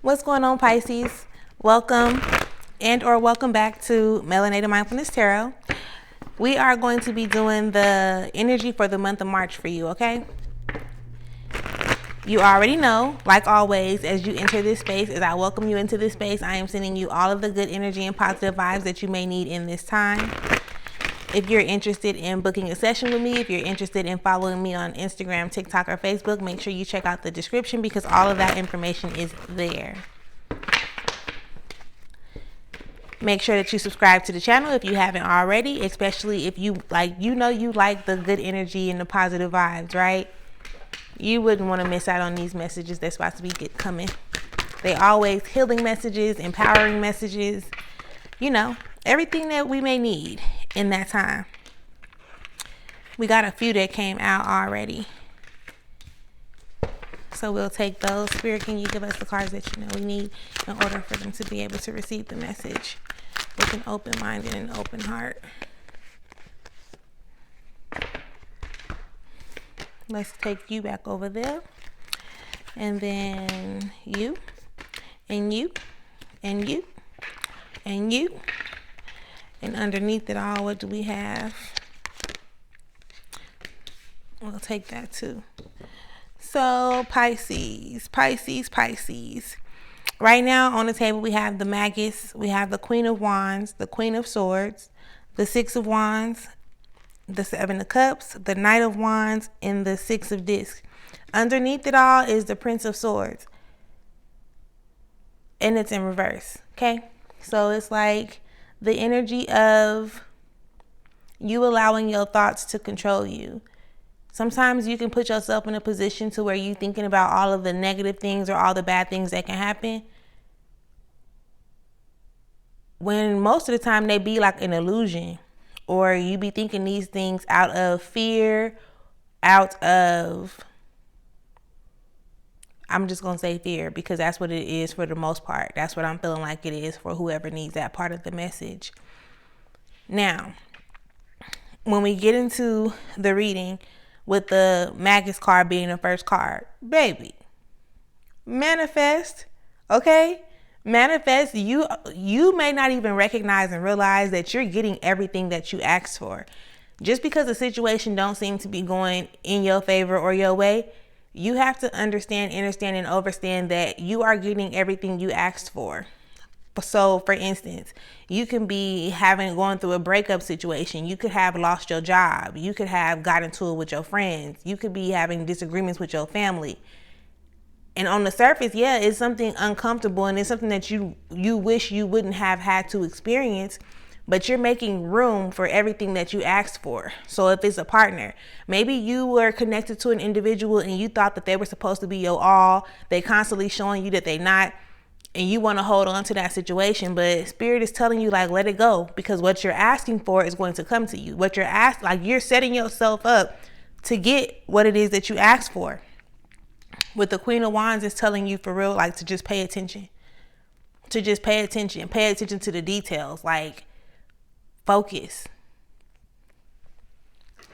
What's going on, Pisces? Welcome or welcome back to Melanated Mindfulness Tarot. We are going to be doing the energy for the month of March for you, okay? You already know, like always, as you enter this space, as I welcome you into this space, I am sending you all of the good energy and positive vibes that you may need in this time. If you're interested in booking a session with me, if you're interested in following me on Instagram, TikTok, or Facebook, make sure you check out the description because all of that information is there. Make sure that you subscribe to the channel if you haven't already, especially if you like the good energy and the positive vibes, right? You wouldn't want to miss out on these messages that's about to be coming. They always healing messages, empowering messages, everything that we may need in that time. We got a few that came out already, so we'll take those. Spirit, can you give us the cards that you know we need in order for them to be able to receive the message with an open mind and an open heart? Let's take you back over there, and then you, and you, and you, and you. And underneath it all, what do we have? We'll take that too. So Pisces. Right now on the table, we have the Magus, we have the Queen of Wands, the Queen of Swords, the Six of Wands, the Seven of Cups, the Knight of Wands, and the Six of Discs. Underneath it all is the Prince of Swords. And it's in reverse, okay? So it's like the energy of you allowing your thoughts to control you. Sometimes you can put yourself in a position to where you're thinking about all of the negative things or all the bad things that can happen, when most of the time they be like an illusion, or you be thinking these things out of fear, I'm just going to say fear because that's what it is for the most part. That's what I'm feeling like it is for whoever needs that part of the message. Now, when we get into the reading with the Magus card being the first card, baby, manifest, okay? Manifest. You may not even recognize and realize that you're getting everything that you asked for. Just because the situation don't seem to be going in your favor or your way, you have to understand, and understand that you are getting everything you asked for. So, for instance, you can be going through a breakup situation. You could have lost your job. You could have got into it with your friends. You could be having disagreements with your family. And on the surface, yeah, it's something uncomfortable and it's something that you wish you wouldn't have had to experience. But you're making room for everything that you asked for. So if it's a partner, maybe you were connected to an individual and you thought that they were supposed to be your all. They constantly showing you that they're not. And you want to hold on to that situation. But Spirit is telling you, like, let it go. Because what you're asking for is going to come to you. You're setting yourself up to get what it is that you asked for. With the Queen of Wands, is telling you for real, like, to just pay attention. To just pay attention. Pay attention to the details. Like, focus.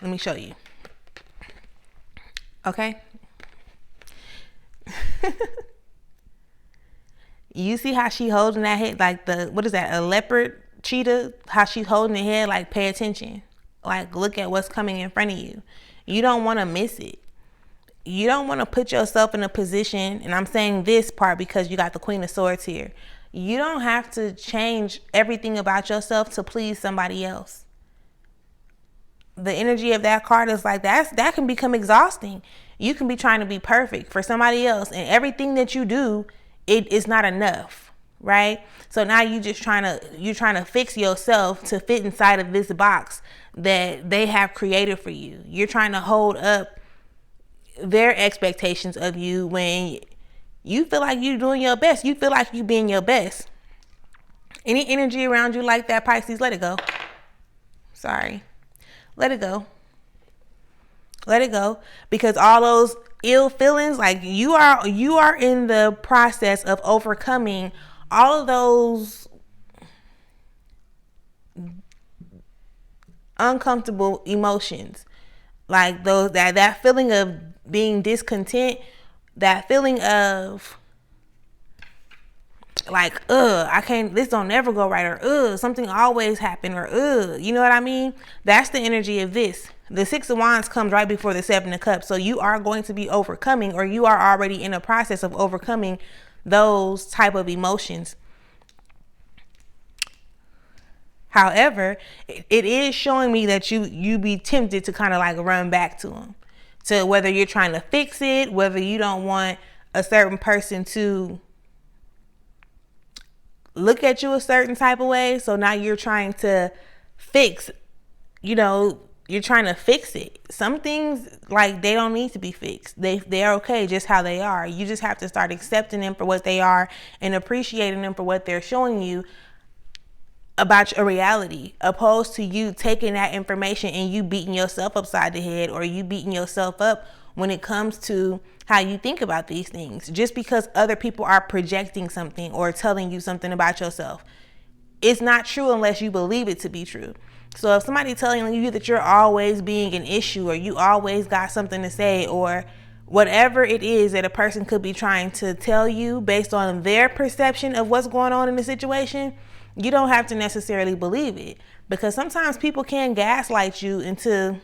Let me show you. Okay. You see how she holding that head like what is that? A leopard cheetah? How she's holding the head, like pay attention. Like look at what's coming in front of you. You don't want to miss it. You don't want to put yourself in a position, and I'm saying this part because you got the Queen of Swords here. You don't have to change everything about yourself to please somebody else. The energy of that card is like that can become exhausting. You can be trying to be perfect for somebody else, and everything that you do, it is not enough, right? So now you're trying to fix yourself to fit inside of this box that they have created for you. You're trying to hold up their expectations of you when you feel like you're doing your best. You feel like you're being your best. Any energy around you like that, Pisces, let it go. Sorry. Let it go. Let it go. Because all those ill feelings, like you are in the process of overcoming all of those uncomfortable emotions. Like that feeling of being discontent, that feeling of like, I can't, this don't never go right, or something always happen, or you know what I mean? That's the energy of this. The Six of Wands comes right before the Seven of Cups. So you are going to be overcoming, or you are already in a process of overcoming those type of emotions. However, it is showing me that you be tempted to kind of like run back to them, to whether you're trying to fix it, whether you don't want a certain person to look at you a certain type of way. So now you're trying to fix, you're trying to fix it. Some things, like, they don't need to be fixed. They're okay just how they are. You just have to start accepting them for what they are and appreciating them for what they're showing you about a reality, opposed to you taking that information and you beating yourself upside the head, or you beating yourself up when it comes to how you think about these things, just because other people are projecting something or telling you something about yourself. It's not true unless you believe it to be true. So if somebody telling you that you're always being an issue, or you always got something to say, or whatever it is that a person could be trying to tell you based on their perception of what's going on in the situation, you don't have to necessarily believe it, because sometimes people can gaslight you into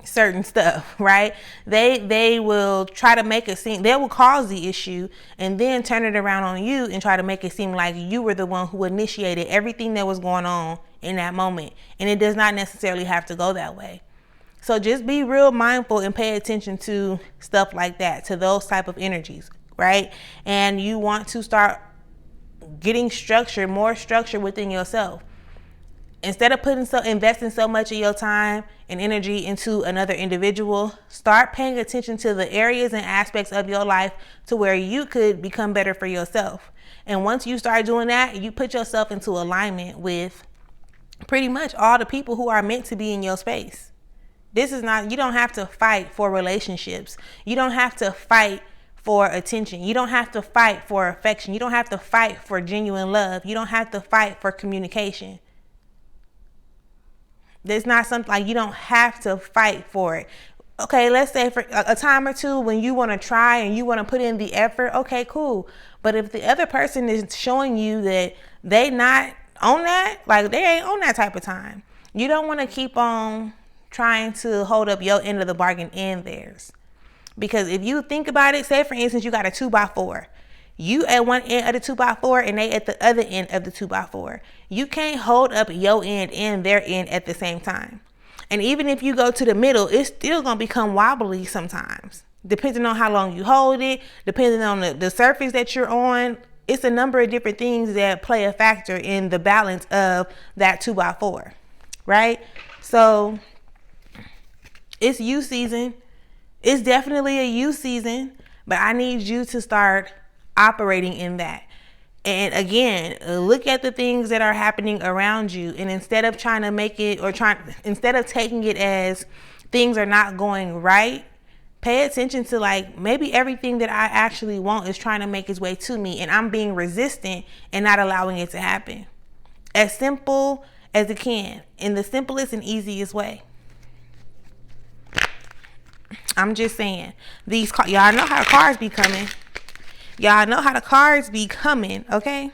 certain stuff, right? They will try to make it seem, they will cause the issue and then turn it around on you and try to make it seem like you were the one who initiated everything that was going on in that moment. And it does not necessarily have to go that way. So just be real mindful and pay attention to stuff like that, to those type of energies, right? And you want to start getting structure, more structure within yourself. Instead of investing so much of your time and energy into another individual, start paying attention to the areas and aspects of your life to where you could become better for yourself. And once you start doing that, you put yourself into alignment with pretty much all the people who are meant to be in your space. This is not, you don't have to fight for relationships. You don't have to fight for attention. You don't have to fight for affection. You don't have to fight for genuine love. You don't have to fight for communication. There's not something like, you don't have to fight for it. Okay, let's say for a time or two when you want to try and you want to put in the effort, okay, cool. But if the other person is showing you that they not on that, like they ain't on that type of time, you don't want to keep on trying to hold up your end of the bargain and theirs. Because if you think about it, say for instance, you got a 2x4. You at one end of the 2x4 and they at the other end of the 2x4. You can't hold up your end and their end at the same time. And even if you go to the middle, it's still going to become wobbly sometimes, depending on how long you hold it, depending on the surface that you're on. It's a number of different things that play a factor in the balance of that 2x4, right? So it's you season. It's definitely a you season, but I need you to start operating in that. And again, look at the things that are happening around you, and instead of trying to make it, or instead of taking it as things are not going right, pay attention to, like, maybe everything that I actually want is trying to make its way to me and I'm being resistant and not allowing it to happen. As simple as it can, in the simplest and easiest way. I'm just saying, y'all know how the cards be coming. Y'all know how the cards be coming, okay?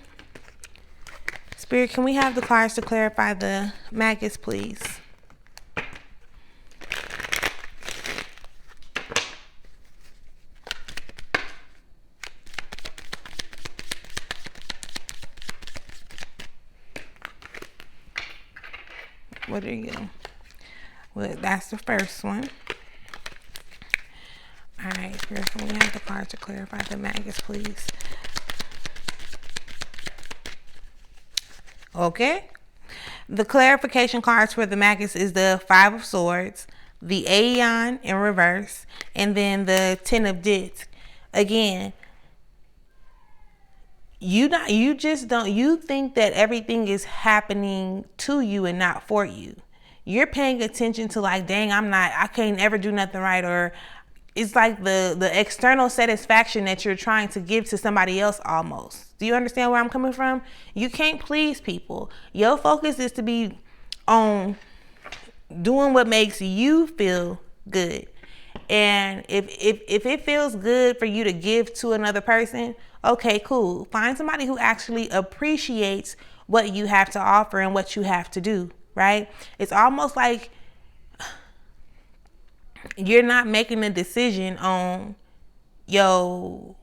Spirit, can we have the cards to clarify the maggots, please? What are you? Well, that's the first one. All right, Spirit, can we have the cards to clarify the maggots, please? Okay. The clarification cards for the maggots is the Five of Swords, the Aeon in reverse, and then the Ten of Discs. Again, you think that everything is happening to you and not for you. You're paying attention to, like, dang, I can't ever do nothing right, or it's like the external satisfaction that you're trying to give to somebody else almost. Do you understand where I'm coming from? You can't please people. Your focus is to be on doing what makes you feel good. And if it feels good for you to give to another person, okay, cool. Find somebody who actually appreciates what you have to offer and what you have to do, right? It's almost like you're not making a decision on your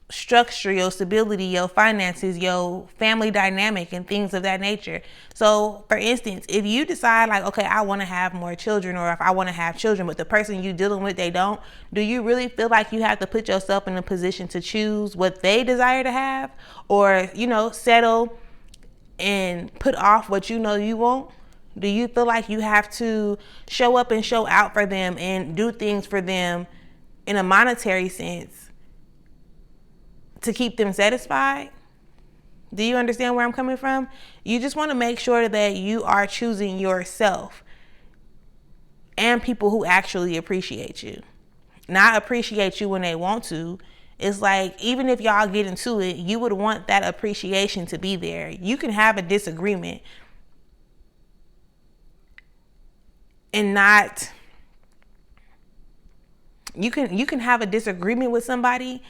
structure, your stability, your finances, your family dynamic, and things of that nature. So for instance, if you decide like, okay, I want to have more children, or if I want to have children, but the person you dealing with, they don't, do you really feel like you have to put yourself in a position to choose what they desire to have, or, you know, settle and put off what you know you want? Do you feel like you have to show up and show out for them and do things for them in a monetary sense to keep them satisfied? Do you understand where I'm coming from? You just want to make sure that you are choosing yourself and people who actually appreciate you. Not appreciate you when they want to. It's like, even if y'all get into it, you would want that appreciation to be there. You can have a disagreement and not, you can have a disagreement with somebody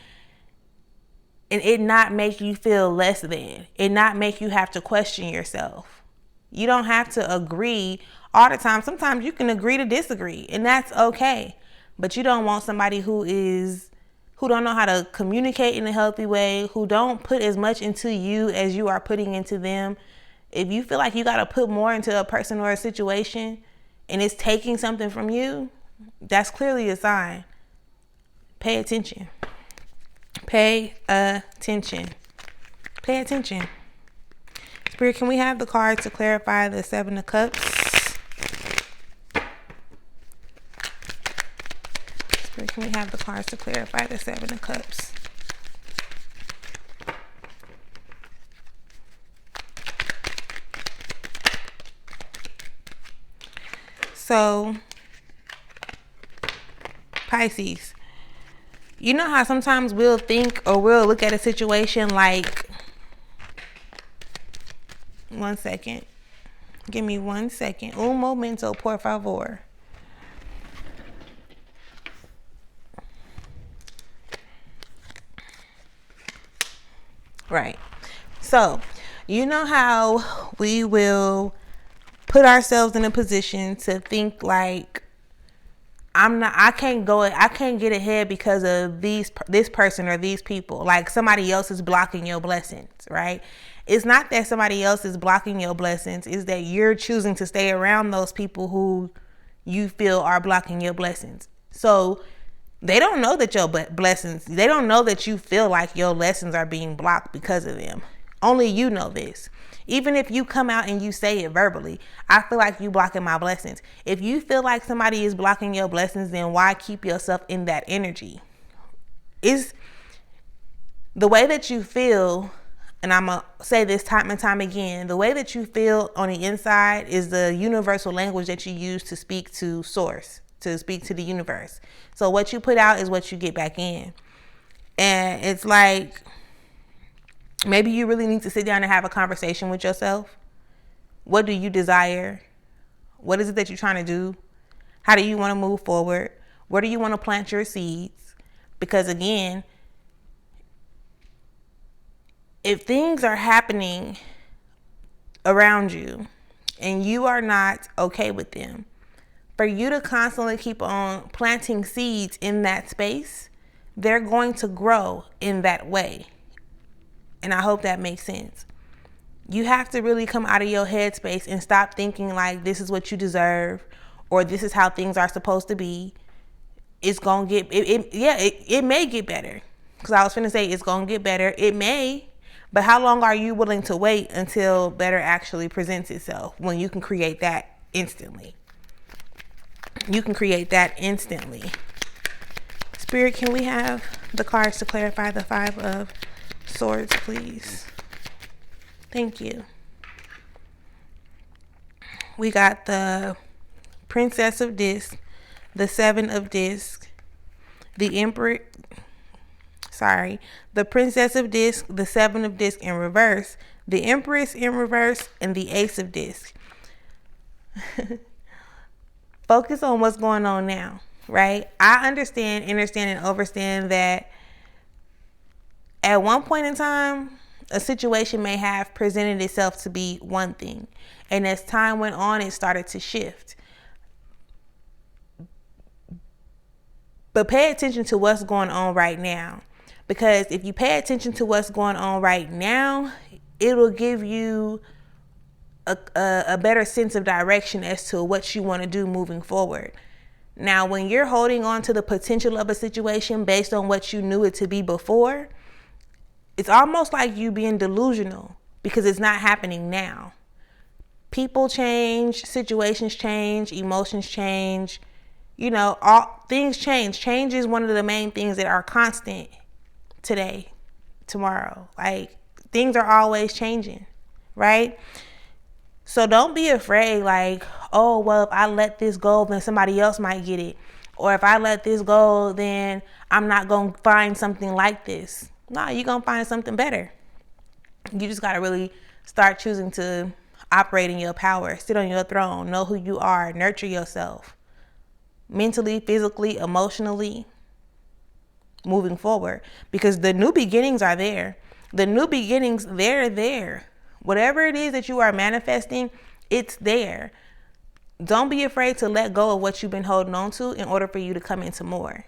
and it not make you feel less than. It not make you have to question yourself. You don't have to agree all the time. Sometimes you can agree to disagree, and that's okay. But you don't want somebody who don't know how to communicate in a healthy way, who don't put as much into you as you are putting into them. If you feel like you got to put more into a person or a situation and it's taking something from you, that's clearly a sign. Pay attention. Pay attention. Pay attention. Spirit, can we have the card to clarify the Seven of Cups? Spirit, can we have the cards to clarify the Seven of Cups? So, Pisces, you know how sometimes we'll think or we'll look at a situation like, one second. Give me 1 second. Un momento, por favor. Right. So, you know how we will put ourselves in a position to think like, I can't get ahead because of this person or these people. Like somebody else is blocking your blessings, right? It's not that somebody else is blocking your blessings. It's that you're choosing to stay around those people who you feel are blocking your blessings. So they don't know that your blessings, they don't know that you feel like your lessons are being blocked because of them. Only you know this. Even if you come out and you say it verbally, I feel like you blocking my blessings. If you feel like somebody is blocking your blessings, then why keep yourself in that energy? Is the way that you feel, and I'm going to say this time and time again, the way that you feel on the inside is the universal language that you use to speak to source, to speak to the universe. So what you put out is what you get back in. And it's like, maybe you really need to sit down and have a conversation with yourself. What do you desire? What is it that you're trying to do? How do you want to move forward? Where do you want to plant your seeds? Because again, if things are happening around you and you are not okay with them, for you to constantly keep on planting seeds in that space, they're going to grow in that way. And I hope that makes sense. You have to really come out of your headspace and stop thinking like this is what you deserve or this is how things are supposed to be. It's going to get, it may get better. Because I was finna say it's going to get better. It may. But how long are you willing to wait until better actually presents itself when you can create that instantly? You can create that instantly. Spirit, can we have the cards to clarify the Five of Swords, please? Thank you. We got the Princess of Discs, the Seven of Discs, the Princess of Discs, the Seven of Discs in reverse, the Empress in reverse, and the Ace of Discs. Focus on what's going on now. right? I understand, and understand that at one point in time, a situation may have presented itself to be one thing. And as time went on, it started to shift. But pay attention to what's going on right now. Because if you pay attention to what's going on right now, it will give you a better sense of direction as to what you want to do moving forward. Now, when you're holding on to the potential of a situation based on what you knew it to be before, it's almost like you being delusional because it's not happening now. People change, situations change, emotions change, all things change. Change is one of the main things that are constant today, tomorrow. Like, things are always changing, right? So don't be afraid, like, oh, well, if I let this go, then somebody else might get it. Or if I let this go, then I'm not going to find something like this. No, you're going to find something better. You just got to really start choosing to operate in your power, sit on your throne, know who you are, nurture yourself mentally, physically, emotionally, moving forward. Because the new beginnings are there. The new beginnings, they're there. Whatever it is that you are manifesting, it's there. Don't be afraid to let go of what you've been holding on to in order for you to come into more.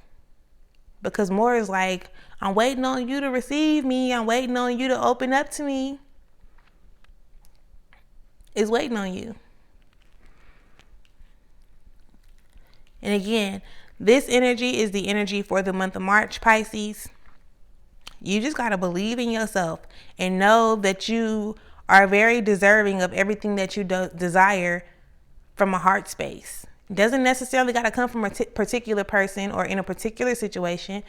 Because more is like, I'm waiting on you to receive me. I'm waiting on you to open up to me. It's waiting on you. And again, this energy is the energy for the month of March, Pisces. You just got to believe in yourself and know that you are very deserving of everything that you desire from a heart space. It doesn't necessarily got to come from a particular person or in a particular situation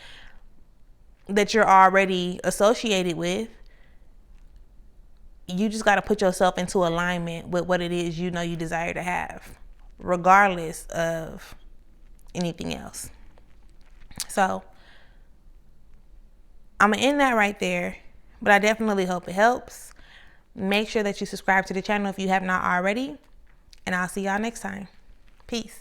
that you're already associated with. You just got to put yourself into alignment with what it is you desire to have, regardless of anything else. So I'm going to end that right there, but I definitely hope it helps. Make sure that you subscribe to the channel if you have not already, and I'll see y'all next time. Peace.